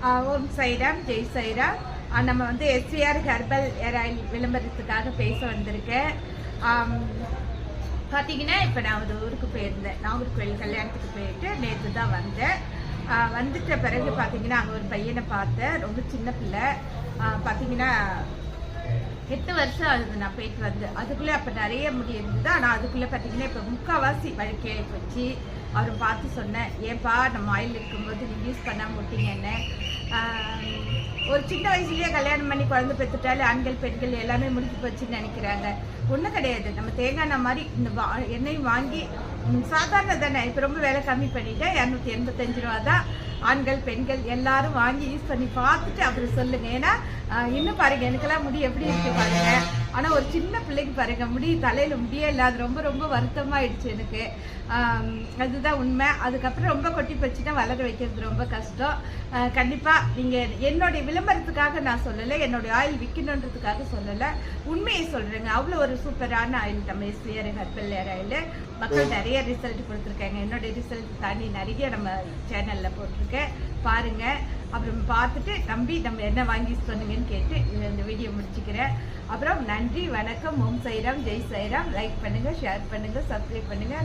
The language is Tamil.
ஓம் சைராம், ஜெய் சைராம். நம்ம வந்து SVR ஹெர்பல் ஏர் ஆயில் விளம்பரத்துக்காக பேச வந்திருக்கேன். பார்த்தீங்கன்னா இப்போ நான் ஒரு ஊருக்கு போயிருந்தேன். நாகர்கோவில் கல்யாணத்துக்கு போயிட்டு நேற்று தான் வந்தேன். வந்துட்ட பிறகு பார்த்தீங்கன்னா அங்கே ஒரு பையனை பார்த்தேன். ரொம்ப சின்ன பிள்ளை. பார்த்தீங்கன்னா 8 வருஷம் ஆகுது நான் போயிட்டு வந்து. அதுக்குள்ளே அப்போ நிறைய முடி இருந்தது. ஆனால் அதுக்குள்ளே பார்த்தீங்கன்னா இப்போ முக்கால்வாசி வழுக்கையை வச்சு அவரை பார்த்து சொன்னேன், ஏன்பா நம்ம ஆயில் இருக்கும்போது நீ யூஸ் பண்ணாமல் விட்டீங்கன்னு. ஒரு சின்ன வயசுலேயே கல்யாணம் பண்ணி குழந்தை பெற்றுட்டாலே ஆண்கள் பெண்கள் எல்லாமே முடிச்சு போச்சுன்னு நினைக்கிறாங்க. ஒன்றும் கிடையாது. நம்ம தேங்காய் எண்ணெய் மாதிரி இந்த எண்ணெயும் வாங்கி சாதாரண தானே, இப்போ ரொம்ப விலை கம்மி பண்ணிட்டேன். 285 ரூபா தான். ஆண்கள் பெண்கள் எல்லாரும் வாங்கி யூஸ் பண்ணி பார்த்துட்டு அப்புறம் சொல்லுங்க. ஏன்னா இன்னும் பாருங்க, எனக்கெல்லாம் முடி எப்படி இருக்கு பாருங்க. ஆனால் ஒரு சின்ன பிள்ளைக்கு பாருங்க முடி தலையில முடியே இல்லாத ரொம்ப ரொம்ப வருத்தமாயிடுச்சு எனக்கு. அதுதான் உண்மை. அதுக்கப்புறம் ரொம்ப கொட்டி போச்சுன்னா வளர வைக்கிறது ரொம்ப கஷ்டம். கண்டிப்பாக நீங்கள் என்னுடைய விளம்பரத்துக்காக நான் சொல்லலை, என்னுடைய ஆயில் விற்கணுன்றதுக்காக சொல்லலை, உண்மையை சொல்கிறேங்க. அவ்வளோ ஒரு சூப்பரான ஆயில் நம்ம SVR ஹெர்பல் ஏர் ஆயில். மக்கள் நிறைய ரிசல்ட் கொடுத்துருக்காங்க. என்னுடைய ரிசல்ட் தாண்டி நிறைய நம்ம சேனலில் போட்டிருக்கேன், பாருங்கள். அப்புறம் பார்த்துட்டு நம்பி நம்ம என்ன வாங்கி யூஸ் பண்ணுங்கன்னு கேட்டு இந்த வீடியோ முடிச்சுக்கிறேன். அப்புறம் நன்றி, வணக்கம், ஓம் சைராம், ஜெய் சைராம். லைக் பண்ணுங்கள், ஷேர் பண்ணுங்கள், சப்ஸ்கிரைப் பண்ணுங்கள்.